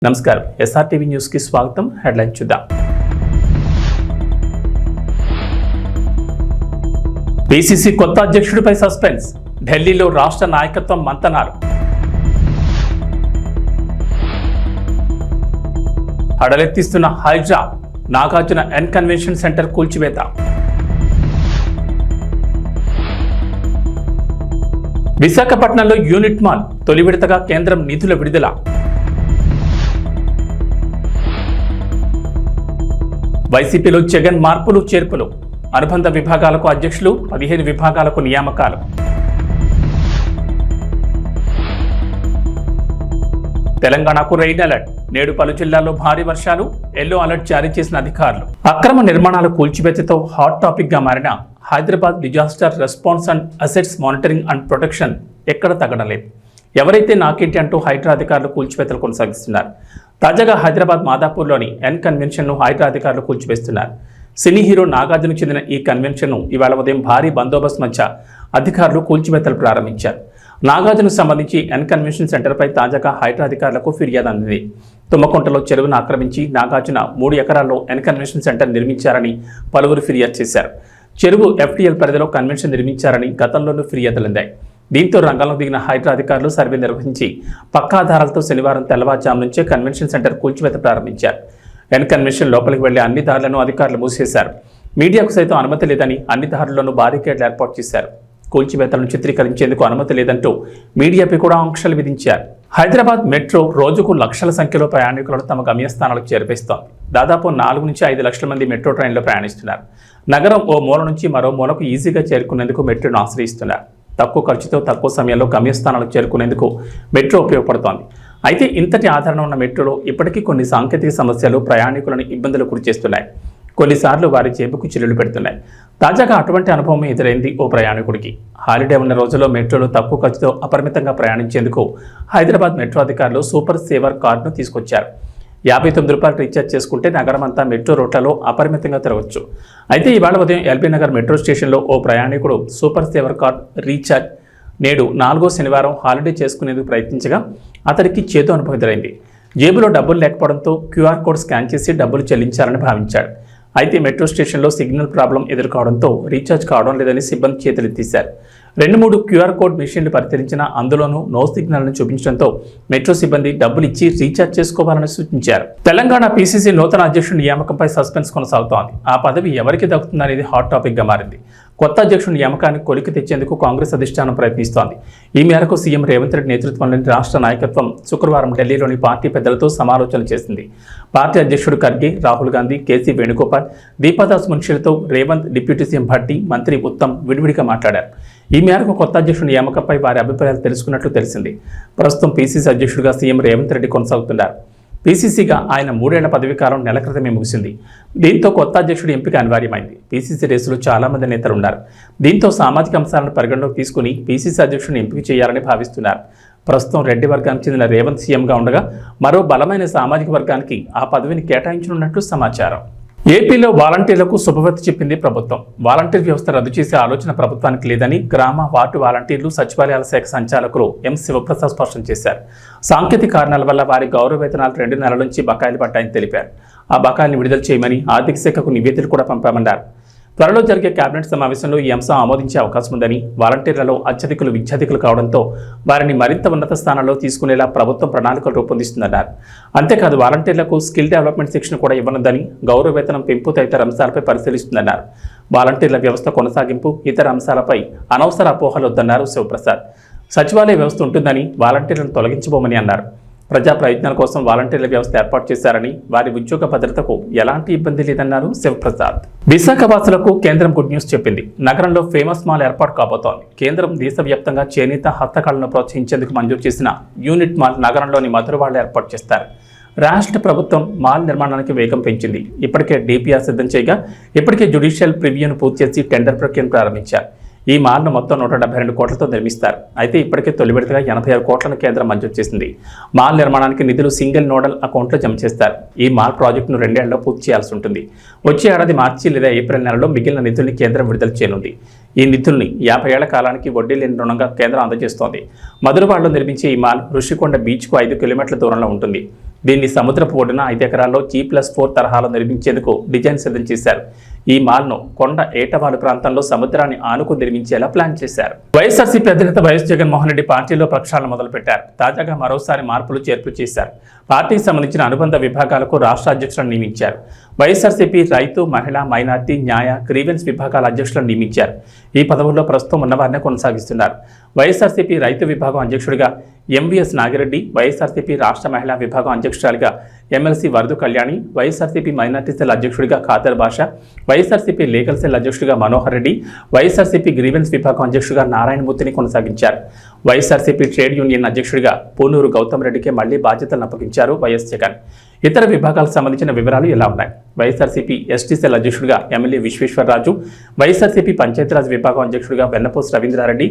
నమస్కారం, SRTV news కి స్వాగతం. హెడ్లైన్ చూద్దాం. పీసీసీ కొత్త అధ్యక్షుడిపై సస్పెన్స్. ఢిల్లీలో రాష్ట్ర నాయకత్వం మంతనాలు. హడలెత్తిస్తున్న Hydraa. Nagarjuna N convention centre కూల్చివేత. విశాఖపట్నంలో యూనిట్ మాల్ తొలి విడతగా కేంద్రం నిధుల విడుదల. వైసీపీలో జగన్ మార్పులు చేర్పులు. అనుబంధ విభాగాలకు అధ్యక్షులు, 15 విభాగాలకు నియామకాలు. తెలంగాణకు రెయిన్ అలర్ట్. నేడు పలు జిల్లాల్లో భారీ వర్షాలు. ఎల్లో అలర్ట్ జారీ చేసిన అధికారులు. అక్రమ నిర్మాణాల కూల్చివేతతో హాట్ టాపిక్ గా మారిన Hyderabad disaster response and assets monitoring and protection ఎక్కడ తగ్గడలేదు. ఎవరైతే నాకేంటి అంటూ హైడ్రా అధికారులు కూల్చివేతలు కొనసాగిస్తున్నారు. తాజాగా హైదరాబాద్ మాదాపూర్లోని ఎన్ కన్వెన్షన్ను హైడ్రా అధికారులు కూల్చివేస్తున్నారు. సినీ హీరో నాగార్జునకు చెందిన ఈ కన్వెన్షన్ను ఇవాళ ఉదయం భారీ బందోబస్తు మధ్య అధికారులు కూల్చివేతలు ప్రారంభించారు. నాగార్జునకు సంబంధించి ఎన్ కన్వెన్షన్ సెంటర్పై తాజాగా హైడ్రా అధికారులకు ఫిర్యాదు అందింది. తుమ్మకుంటలో చెరువును ఆక్రమించి నాగార్జున 3 ఎకరాల్లో ఎన్ కన్వెన్షన్ సెంటర్ నిర్మించారని పలువురు ఫిర్యాదు చేశారు. చెరువు ఎఫ్టీఎల్ పరిధిలో కన్వెన్షన్ నిర్మించారని గతంలోనూ ఫిర్యాదులందాయి. దీంతో రంగంలో దిగిన హైడ్రా అధికారులు సర్వే నిర్వహించి పక్కా ఆధారాలతో శనివారం తెల్లవారుజాము నుంచే కన్వెన్షన్ సెంటర్ కూల్చివేత ప్రారంభించారు. ఎన్ కన్వెన్షన్ లోపలికి వెళ్లే అన్ని దారులను అధికారులు మూసేశారు. మీడియాకు సైతం అనుమతి లేదని అన్ని దారుల్లోనూ బారికేడ్లు ఏర్పాటు చేశారు. కూల్చివేతలను చిత్రీకరించేందుకు అనుమతి లేదంటూ మీడియాపై కూడా ఆంక్షలు విధించారు. హైదరాబాద్ మెట్రో రోజుకు లక్షల సంఖ్యలో ప్రయాణికులను తమ గమ్యస్థానాలకు చేర్పిస్తోంది. దాదాపు 4 నుంచి 5 లక్షల మంది మెట్రో ట్రైన్లో ప్రయాణిస్తున్నారు. నగరం ఓ మూల నుంచి మరో మూలకు ఈజీగా చేరుకునేందుకు మెట్రోను ఆశ్రయిస్తున్నారు. తక్కువ ఖర్చుతో తక్కువ సమయంలో గమ్యస్థానాలకు చేరుకునేందుకు మెట్రో ఉపయోగపడుతోంది. అయితే ఇంతటి ఆదరణ ఉన్న మెట్రోలో ఇప్పటికీ కొన్ని సాంకేతిక సమస్యలు ప్రయాణికులను ఇబ్బందులు గురిచేస్తున్నాయి. కొన్నిసార్లు వారి జేబుకు చిల్లులు పెడుతున్నాయి. తాజాగా అటువంటి అనుభవం ఎదురైంది ఓ ప్రయాణికుడికి. హాలిడే ఉన్న రోజుల్లో మెట్రోలో తక్కువ ఖర్చుతో అపరిమితంగా ప్రయాణించేందుకు హైదరాబాద్ మెట్రో అధికారులు సూపర్ సేవర్ కార్డును తీసుకొచ్చారు. ₹59 రీఛార్జ్ చేసుకుంటే నగరం అంతా మెట్రో రూట్లలో అపరిమితంగా తిరగవచ్చు. అయితే ఇవాళ ఉదయం ఎల్బీ నగర్ మెట్రో స్టేషన్లో ఓ ప్రయాణికుడు సూపర్ సేవర్ కార్డ్ రీఛార్జ్ నేడు 4వ శనివారం హాలిడే చేసుకునేందుకు ప్రయత్నించగా అతడికి చేదు అనుభవం ఎదురైంది. జేబులో డబ్బులు లేకపోవడంతో క్యూఆర్ కోడ్ స్కాన్ చేసి డబ్బులు చెల్లించాలని భావించాడు. అయితే మెట్రో స్టేషన్లో సిగ్నల్ ప్రాబ్లం ఎదుర్కోవడంతో రీఛార్జ్ కావడం లేదని సిబ్బంది చేతులెత్తేశారు. 2-3 క్యూఆర్ కోడ్ మెషిన్లు పరిశీలించినా అందులోనూ నో సిగ్నల్ను చూపించడంతో మెట్రో సిబ్బంది డబ్బులు ఇచ్చి రీఛార్జ్ చేసుకోవాలని సూచించారు. తెలంగాణ పీసీసీ నూతన అధ్యక్షుడి నియామకంపై సస్పెన్స్ కొనసాగుతోంది. ఆ పదవి ఎవరికి దక్కుతుందనేది హాట్ టాపిక్ గా మారింది. కొత్త అధ్యక్షుడి నియామకాన్ని కొలికి తెచ్చేందుకు కాంగ్రెస్ అధిష్టానం ప్రయత్నిస్తోంది. ఈ మేరకు సీఎం రేవంత్ రెడ్డి నేతృత్వంలోని రాష్ట్ర నాయకత్వం శుక్రవారం ఢిల్లీలోని పార్టీ పెద్దలతో సమాలోచనలు చేసింది. పార్టీ అధ్యక్షుడు ఖర్గే, రాహుల్ గాంధీ, కేసీ వేణుగోపాల్, దీపాదాస్ మున్షిలతో రేవంత్, డిప్యూటీ సీఎం భట్టి, మంత్రి ఉత్తమ్ విడివిడిగా మాట్లాడారు. ఈ మేరకు కొత్త అధ్యక్షుడి నియామకంపై వారి అభిప్రాయాలు తెలుసుకున్నట్లు తెలిసింది. ప్రస్తుతం పీసీసీ అధ్యక్షుడిగా సీఎం రేవంత్ రెడ్డి కొనసాగుతున్నారు. పీసీసీగా ఆయన 3 ఏళ్ల పదవీకాలం నెల క్రితమే ముగిసింది. దీంతో కొత్త అధ్యక్షుడి ఎంపిక అనివార్యమైంది. పీసీసీ రేసులో చాలా మంది నేతలు ఉన్నారు. దీంతో సామాజిక అంశాలను పరిగణలోకి తీసుకుని పీసీసీ అధ్యక్షుడిని ఎంపిక చేయాలని భావిస్తున్నారు. ప్రస్తుతం రెడ్డి వర్గానికి చెందిన రేవంత్ సీఎంగా ఉండగా మరో బలమైన సామాజిక వర్గానికి ఆ పదవిని కేటాయించనున్నట్లు సమాచారం. ఏపీలో వాలంటీర్లకు శుభవార్త చెప్పింది ప్రభుత్వం. వాలంటీర్ వ్యవస్థ రద్దు చేసే ఆలోచన ప్రభుత్వానికి లేదని గ్రామ వార్డు వాలంటీర్లు, సచివాలయాల శాఖ సంచాలకులు ఎం శివప్రసాద్ స్పష్టం చేశారు. సాంకేతిక కారణాల వల్ల వారి గౌరవ వేతనాలు 2 నెలల నుంచి బకాయిలు పడ్డాయని తెలిపారు. ఆ బకాయిల్ని విడుదల చేయమని ఆర్థిక శాఖకు నివేదికలు కూడా పంపామన్నారు. త్వరలో జరిగే కేబినెట్ సమావేశంలో ఈ అంశం ఆమోదించే అవకాశం ఉందని, వాలంటీర్లలో అత్యధికులు విద్యాధికులు కావడంతో వారిని మరింత ఉన్నత స్థానాల్లో తీసుకునేలా ప్రభుత్వం ప్రణాళికలు రూపొందిస్తుందన్నారు. అంతేకాదు వాలంటీర్లకు స్కిల్ డెవలప్మెంట్ శిక్షణ కూడా ఇవ్వనుందని, గౌరవ వేతనం పెంపు తదితర అంశాలపై పరిశీలిస్తుందన్నారు. వాలంటీర్ల వ్యవస్థ కొనసాగింపు, ఇతర అంశాలపై అనవసర అపోహలు వద్దన్నారు శివప్రసాద్. సచివాలయ వ్యవస్థ ఉంటుందని, వాలంటీర్లను తొలగించబోమని అన్నారు. ప్రజా ప్రయోజనాల కోసం వాలంటీర్ల వ్యవస్థ ఏర్పాటు చేశారని, వారి ఉద్యోగ భద్రతకు ఎలాంటి ఇబ్బంది లేదన్నారు శివప్రసాద్. విశాఖ వాసులకు కేంద్రం గుడ్ న్యూస్ చెప్పింది. నగరంలో ఫేమస్ మాల్ ఏర్పాటు కాబోతోంది. కేంద్రం దేశవ్యాప్తంగా చేనేత, హస్తకళలను ప్రోత్సహించేందుకు మంజూరు చేసిన యూనిట్ మాల్ నగరంలోని మధురవాడలో ఏర్పాటు చేస్తారు. రాష్ట్ర ప్రభుత్వం మాల్ నిర్మాణానికి వేగం పెంచింది. ఇప్పటికే డిపిఆర్ సిద్ధం చేయగా ఇప్పటికే జ్యుడిషియల్ ప్రివ్యూను పూర్తి చేసి టెండర్ ప్రక్రియను ప్రారంభించారు. ఈ మాల్ను మొత్తం 172 కోట్లతో నిర్మిస్తారు. అయితే ఇప్పటికే తొలి విడతగా 86 కోట్లను కేంద్రం మంజూరు చేసింది. మాల్ నిర్మాణానికి నిధులు సింగిల్ నోడల్ అకౌంట్లో జమ చేస్తారు. ఈ మాల్ ప్రాజెక్టును 2 ఏళ్లలో పూర్తి చేయాల్సి ఉంటుంది. వచ్చే ఏడాది మార్చి లేదా ఏప్రిల్ నెలలో మిగిలిన నిధుల్ని కేంద్రం విడుదల చేయనుంది. ఈ నిధుల్ని 50 ఏళ్ల కాలానికి వడ్డీ లేని రుణంగా కేంద్రం అందజేస్తోంది. మధురవాడలో నిర్మించే ఈ మాల్ ఋషికొండ బీచ్కు 5 కిలోమీటర్ల దూరంలో ఉంటుంది. దీన్ని సముద్రపు ఒడ్డున 5 ఎకరాల్లో G+4 తరహాలో నిర్మించేందుకు డిజైన్ సిద్ధం చేశారు. ఈ మాల్ను కొండ ఏటవాలు ప్రాంతంలో సముద్రాన్ని ఆనుకు నిర్మించేలా ప్లాన్ చేశారు. వైఎస్ఆర్సీపీ అధినేత వైఎస్ జగన్మోహన్ రెడ్డి పార్టీలో ప్రక్షాళన మొదలుపెట్టారు. తాజాగా మరోసారి మార్పులు చేర్పులు చేశారు. పార్టీకి సంబంధించిన అనుబంధ విభాగాలకు రాష్ట్ర అధ్యక్షులను నియమించారు. వైఎస్ఆర్సీపీ రైతు, మహిళా, మైనార్టీ, న్యాయ, గ్రీవెన్స్ విభాగాల అధ్యక్షులను నియమించారు. ఈ పదవుల్లో ప్రస్తుతం ఉన్నవారినే కొనసాగిస్తున్నారు. వైఎస్ఆర్సీపీ రైతు విభాగం అధ్యక్షుడిగా ఎంవీఎస్ నాగిరెడ్డి, వైఎస్ఆర్సీపీ రాష్ట్ర మహిళా విభాగం అధ్యక్షురాలిగా MLC Varudu Kalyani, YSRCP minority cell అధ్యక్షుడిగా ఖాదర్ బాషా, వైఎస్ఆర్సీపీ లీగల్ సెల్ అధ్యక్షుడిగా మనోహర్ రెడ్డి, వైఎస్ఆర్సీపీ గ్రీవెన్స్ విభాగం అధ్యక్షుడిగా నారాయణమూర్తిని కొనసాగించారు. వైఎస్ఆర్సీపీ ట్రేడ్ యూనియన్ అధ్యక్షుడిగా పూనూరు గౌతమ్ రెడ్డికి మళ్లీ బాధ్యతలను అప్పగించారు వైఎస్ జగన్. ఇతర విభాగాలకు సంబంధించిన వివరాలు ఇలా ఉన్నాయి. వైఎస్ఆర్సీపీ ఎస్టీ సెల్ అధ్యక్షుడిగా ఎమ్మెల్యే విశ్వేశ్వరరాజు, వైఎస్ఆర్సీపీ పంచాయతీరాజ్ విభాగం అధ్యక్షుడిగా వెన్నపోసు రవీంద్రారెడ్డి,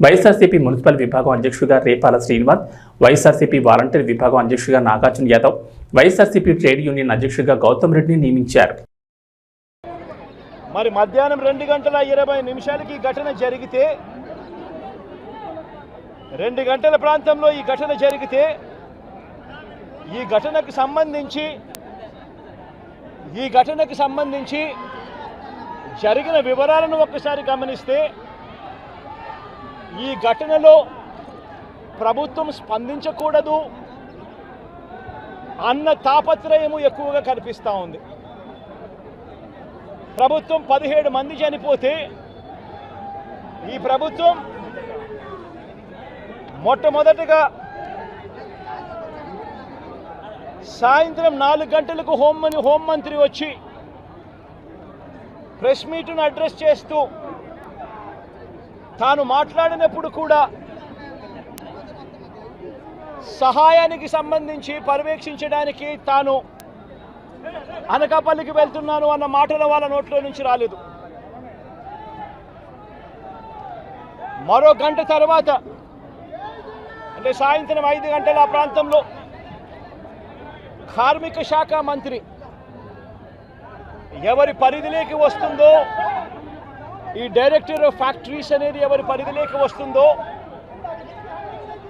వైఎస్ఆర్సీపీ మున్సిపల్ విభాగం అధ్యక్షుడిగా రేపాల శ్రీనివాస్, వైఎస్ఆర్సీపీ వాలంటీర్ విభాగం అధ్యక్షుడిగా నాగార్జున యాదవ్, వైఎస్ఆర్సీపీ ట్రేడ్ యూనియన్ అధ్యక్షుడిగా గౌతమ్ రెడ్డిని నియమించారు. మరి మధ్యాహ్నం 2:20 ఈ ఘటన జరిగితే, 2 గంటల ప్రాంతంలో ఈ ఘటన జరిగితే, ఈ ఘటనకు సంబంధించి జరిగిన వివరాలను ఒక్కసారి గమనిస్తే, ఈ ఘటనలో ప్రభుత్వం స్పందించకూడదు అన్న తాపత్రయము ఎక్కువగా కనిపిస్తూ ఉంది. ప్రభుత్వం 17 మంది చనిపోతే ఈ ప్రభుత్వం మొట్టమొదటిగా సాయంత్రం 4 గంటలకు హోంమంత్రి వచ్చి ప్రెస్ మీట్ను అడ్రస్ చేస్తూ తాను మాట్లాడినప్పుడు కూడా సహాయానికి సంబంధించి పర్యవేక్షించడానికి తాను అనకాపల్లికి వెళ్తున్నాను అన్న మాటలు వాళ్ళ నోట్లో నుంచి రాలేదు. మరో గంట తర్వాత, అంటే సాయంత్రం 5 గంటల ఆ ప్రాంతంలో కార్మిక శాఖ మంత్రి ఎవరి పరిధిలోకి వస్తుందో, ఈ డైరెక్టర్ ఆఫ్ ఫ్యాక్టరీస్ అనేది ఎవరి పరిధిలోకి వస్తుందో,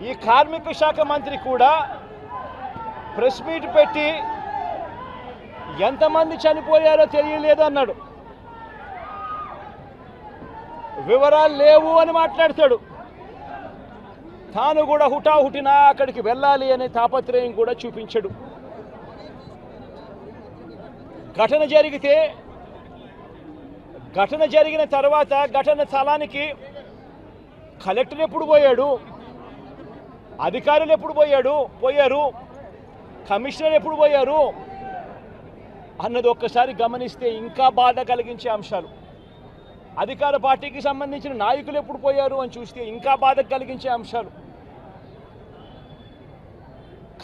ఈ కార్మిక శాఖ మంత్రి కూడా ప్రెస్ మీట్ పెట్టి ఎంతమంది చనిపోయారో తెలియలేదు అన్నాడు. వివరాలు లేవు అని మాట్లాడతాడు. తాను కూడా హుటాహుటిన అక్కడికి వెళ్ళాలి అనే తాపత్రయం కూడా చూపించడు. ఘటన జరిగిన తర్వాత ఘటన స్థలానికి కలెక్టర్ ఎప్పుడు పోయాడు, అధికారులు ఎప్పుడు పోయారు, కమిషనర్ ఎప్పుడు పోయారు అన్నది ఒక్కసారి గమనిస్తే ఇంకా బాధ కలిగించే అంశాలు. అధికార పార్టీకి సంబంధించిన నాయకులు ఎప్పుడు పోయారు అని చూస్తే ఇంకా బాధ కలిగించే అంశాలు.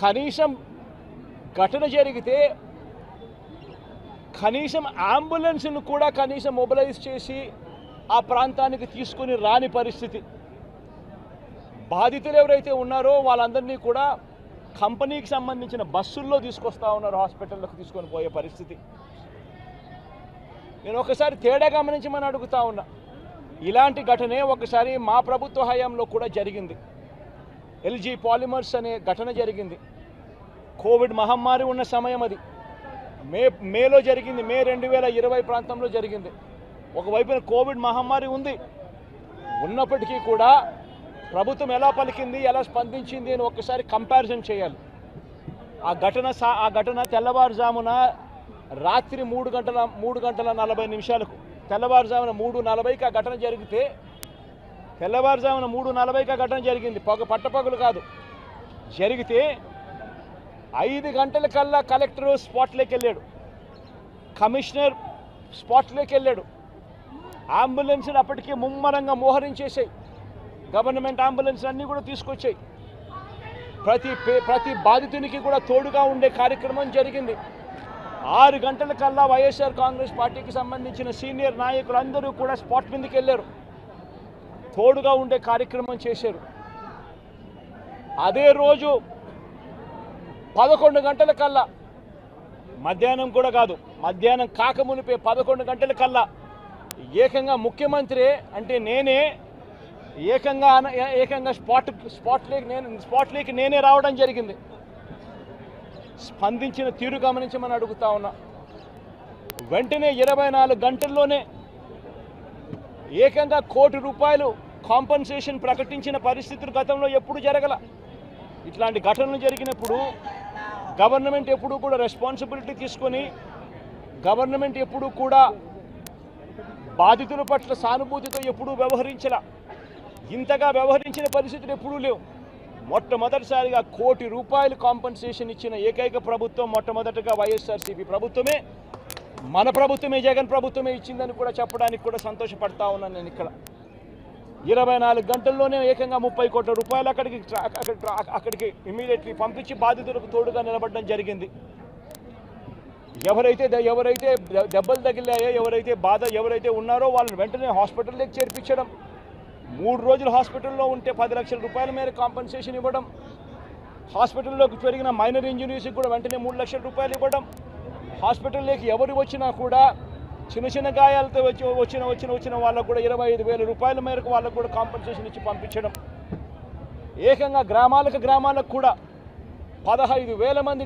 కనీసం ఘటన జరిగితే కనీసం అంబులెన్స్ను కూడా కనీసం మొబిలైజ్ చేసి ఆ ప్రాంతానికి తీసుకుని రాని పరిస్థితి. బాధితులు ఎవరైతే ఉన్నారో వాళ్ళందరినీ కూడా కంపెనీకి సంబంధించిన బస్సుల్లో తీసుకొస్తా ఉన్నారు, హాస్పిటల్లోకి తీసుకొని పోయే పరిస్థితి. నేను ఒకసారి తేడా గమనించమని అడుగుతా ఉన్నా. ఇలాంటి ఘటనే ఒకసారి మా ప్రభుత్వ హయాంలో కూడా జరిగింది. ఎల్జీ పాలిమర్స్ అనే ఘటన జరిగింది. కోవిడ్ మహమ్మారి ఉన్న సమయం అది. మేలో జరిగింది, మే 2020 ప్రాంతంలో జరిగింది. ఒకవైపున కోవిడ్ మహమ్మారి ఉన్నప్పటికీ కూడా ప్రభుత్వం ఎలా పలికింది, ఎలా స్పందించింది అని ఒక్కసారి కంపారిజన్ చేయాలి. ఆ ఘటన తెల్లవారుజామున రాత్రి 3:40 తెల్లవారుజామున 3:40కి ఆ ఘటన జరిగితే, తెల్లవారుజామున 3:40కి ఆ ఘటన జరిగింది, పట్టపగలు కాదు. జరిగితే 5 గంటలకల్లా కలెక్టర్ స్పాట్లోకి వెళ్ళాడు, కమిషనర్ స్పాట్లోకి వెళ్ళాడు. అంబులెన్స్లు అప్పటికే ముమ్మరంగా మోహరించేసాయి. గవర్నమెంట్ అంబులెన్స్ అన్నీ కూడా తీసుకొచ్చాయి. ప్రతి బాధితునికి కూడా తోడుగా ఉండే కార్యక్రమం జరిగింది. 6 గంటలకల్లా వైఎస్ఆర్ కాంగ్రెస్ పార్టీకి సంబంధించిన సీనియర్ నాయకులందరూ కూడా స్పాట్ మీదకి వెళ్ళారు, తోడుగా ఉండే కార్యక్రమం చేశారు. అదే రోజు 11 గంటలకల్లా, మధ్యాహ్నం కూడా కాదు, మధ్యాహ్నం కాకమునిపే 11 గంటలకల్లా ఏకంగా ముఖ్యమంత్రి అంటే నేనే ఏకంగా స్పాట్లోకి నేనే రావడం జరిగింది. స్పందించిన తీరు గమనించమని అడుగుతా ఉన్నా. వెంటనే 24 గంటల్లోనే ఏకంగా ₹1 కోటి కాంపన్సేషన్ ప్రకటించిన పరిస్థితులు గతంలో ఎప్పుడు జరగల. ఇట్లాంటి ఘటనలు జరిగినప్పుడు గవర్నమెంట్ ఎప్పుడూ కూడా రెస్పాన్సిబిలిటీ తీసుకొని గవర్నమెంట్ ఎప్పుడూ కూడా బాధితుల పట్ల సానుభూతితో ఎప్పుడూ వ్యవహరించాల. ఇంతగా వ్యవహరించిన పరిస్థితులు ఎప్పుడూ లేవు. మొట్టమొదటిసారిగా ₹1 కోటి కాంపన్సేషన్ ఇచ్చిన ఏకైక ప్రభుత్వం మొట్టమొదటిగా వైఎస్ఆర్సీపీ ప్రభుత్వమే, మన ప్రభుత్వమే, జగన్ ప్రభుత్వమే ఇచ్చిందని కూడా చెప్పడానికి కూడా సంతోషపడతా ఉన్నాను నేను. ఇక్కడ 24 గంటల్లోనే ఏకంగా ₹30 కోట్ల అక్కడికి ఇమీడియట్లీ పంపించి బాధితులకు తోడుగా నిలబడడం జరిగింది. ఎవరైతే దెబ్బలు తగిలాయో, ఎవరైతే ఉన్నారో వాళ్ళని వెంటనే హాస్పిటల్లోకి చేర్పించడం, 3 రోజులు హాస్పిటల్లో ఉంటే ₹10 లక్షల మేర కాంపన్సేషన్ ఇవ్వడం, హాస్పిటల్లోకి పెరిగిన మైనర్ ఇంజరీస్కి కూడా వెంటనే ₹3 లక్షలు ఇవ్వడం, హాస్పిటల్లోకి ఎవరు వచ్చినా కూడా చిన్న గాయాలతో వచ్చిన వాళ్ళకు కూడా ₹25,000 మేరకు వాళ్ళకు కూడా కాంపన్సేషన్ ఇచ్చి పంపించడం, ఏకంగా గ్రామాలకు కూడా 15,000 మంది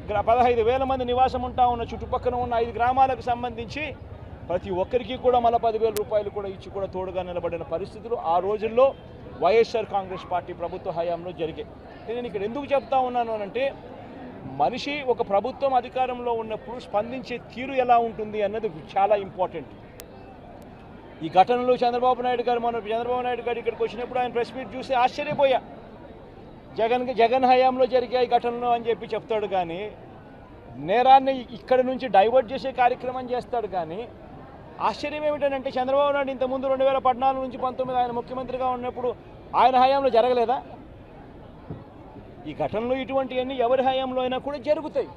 15,000 మంది నివాసం ఉంటా ఉన్న చుట్టుపక్కల ఉన్న 5 గ్రామాలకు సంబంధించి ప్రతి ఒక్కరికి కూడా మళ్ళీ ₹10,000 కూడా ఇచ్చి కూడా తోడుగా నిలబడిన పరిస్థితులు ఆ రోజుల్లో వైఎస్ఆర్ కాంగ్రెస్ పార్టీ ప్రభుత్వ హయాంలో జరిగాయి. నేను ఇక్కడ ఎందుకు చెప్తా ఉన్నాను అంటే, మనిషి ఒక ప్రభుత్వం అధికారంలో ఉన్నప్పుడు స్పందించే తీరు ఎలా ఉంటుంది అన్నది చాలా ఇంపార్టెంట్. ఈ ఘటనలో చంద్రబాబు నాయుడు గారు ఇక్కడికి వచ్చినప్పుడు ఆయన ప్రెస్ మీట్ చూసి ఆశ్చర్యపోయా. జగన్ హయాంలో జరిగాయి ఘటనలు అని చెప్పి చెప్తాడు కానీ, నేరాన్ని ఇక్కడ నుంచి డైవర్ట్ చేసే కార్యక్రమం చేస్తాడు కానీ, ఆశ్చర్యం ఏమిటంటే చంద్రబాబు నాయుడు ఇంతకుముందు 2014 నుంచి 19 ఆయన ముఖ్యమంత్రిగా ఉన్నప్పుడు ఆయన హయాంలో జరగలేదా? ఈ ఘటనలు ఇటువంటివన్నీ ఎవరి హయాంలో అయినా కూడా జరుగుతాయి.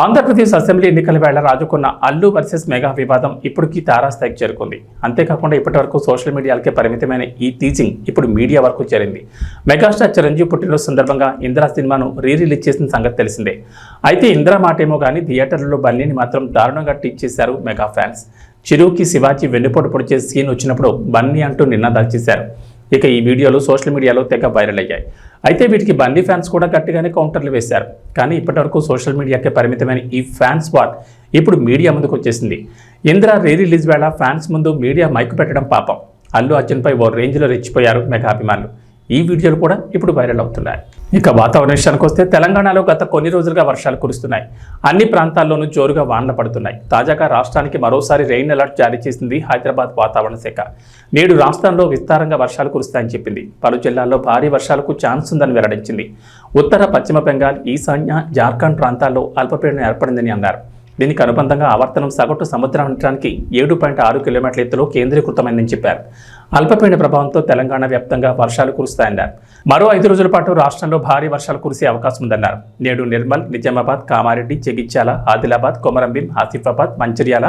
ఆంధ్రప్రదేశ్ అసెంబ్లీ ఎన్నికల వేళ రాజుకున్న అల్లు వర్సెస్ మెగా వివాదం ఇప్పటికీ తారాస్థాయికి చేరుకుంది. అంతేకాకుండా ఇప్పటివరకు సోషల్ మీడియాలకే పరిమితమైన ఈ టీజింగ్ ఇప్పుడు మీడియా వరకు చేరింది. మెగాస్టార్ చిరంజీవి పుట్టినరోజు సందర్భంగా ఇందిరా సినిమాను రిలీజ్ చేసిన సంగతి తెలిసిందే. అయితే ఇందిరా మాటేమో కానీ థియేటర్లలో బన్నీని మాత్రం దారుణంగా టీచ్ చేశారు మెగా ఫ్యాన్స్. చిరుకి శివాజీ వెన్నుపోటు పొడిచే సీన్ వచ్చినప్పుడు బన్నీ అంటూ నినాదాలు చేశారు. ఇక ఈ వీడియోలు సోషల్ మీడియాలో తెగ వైరల్ అయ్యాయి. అయితే వీటికి బన్నీ ఫ్యాన్స్ కూడా గట్టిగానే కౌంటర్లు వేశారు. కానీ ఇప్పటివరకు సోషల్ మీడియాకే పరిమితమైన ఈ ఫ్యాన్స్ వార్ ఇప్పుడు మీడియా ముందుకు వచ్చేసింది. ఇందిరా రిలీజ్ వేళ ఫ్యాన్స్ ముందు మీడియా మైకు పెట్టడం పాపం. అల్లు అర్జున్పై ఓ రేంజ్లో రెచ్చిపోయారు మెగా అభిమానులు. ఈ వీడియోలు కూడా ఇప్పుడు వైరల్ అవుతున్నాయి. ఇక వాతావరణ విషయానికి వస్తే తెలంగాణలో గత కొన్ని రోజులుగా వర్షాలు కురుస్తున్నాయి. అన్ని ప్రాంతాల్లోనూ జోరుగా వానలు పడుతున్నాయి. తాజాగా రాష్ట్రానికి మరోసారి రెయిన్ అలర్ట్ జారీ చేసింది హైదరాబాద్ వాతావరణ శాఖ. నేడు రాష్ట్రంలో విస్తారంగా వర్షాలు కురుస్తాయని చెప్పింది. పలు జిల్లాల్లో భారీ వర్షాలకు ఛాన్స్ ఉందని వెల్లడించింది. ఉత్తర పశ్చిమ బెంగాల్, ఈశాన్య, జార్ఖండ్ ప్రాంతాల్లో అల్పపీడనం ఏర్పడిందని అన్నారు. దీనికి అనుబంధంగా ఆవర్తనం సగటు సముద్రానికి 7.6 కిలోమీటర్ల ఎత్తులో కేంద్రీకృతమైందని చెప్పారు. అల్పపీడన ప్రభావంతో తెలంగాణ వ్యాప్తంగా వర్షాలు కురుస్తాయన్నారు. మరో 5 రోజుల పాటు రాష్ట్రంలో భారీ వర్షాలు కురిసే అవకాశం ఉందన్నారు. నేడు నిర్మల్, నిజామాబాద్, కామారెడ్డి, జగిత్యాల, ఆదిలాబాద్, కొమరంభీం, ఆసిఫాబాద్, మంచిర్యాల,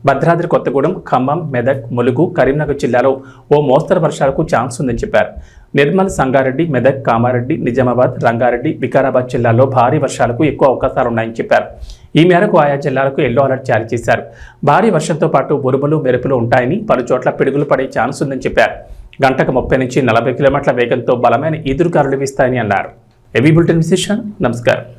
భద్రాద్రి కొత్తగూడెం, ఖమ్మం, మెదక్, ములుగు, కరీంనగర్ జిల్లాలో ఓ మోస్తరు వర్షాలకు ఛాన్స్ ఉందని చెప్పారు. నిర్మల్, సంగారెడ్డి, మెదక్, కామారెడ్డి, నిజామాబాద్, రంగారెడ్డి, వికారాబాద్ జిల్లాల్లో భారీ వర్షాలకు ఎక్కువ అవకాశాలున్నాయని చెప్పారు. ఈ మేరకు ఆయా జిల్లాలకు ఎల్లో అలర్ట్ జారీ చేశారు. భారీ వర్షంతో పాటు ఉరుములు, మెరుపులు ఉంటాయని, పలు చోట్ల పిడుగులు పడే ఛాన్స్ ఉందని చెప్పారు. గంటకు 30 నుంచి 40 కిలోమీటర్ల వేగంతో బలమైన ఈదురుగాలులు వీస్తాయని అన్నారు. ఏబీ బులెటిన్ విశేషం. నమస్కారం.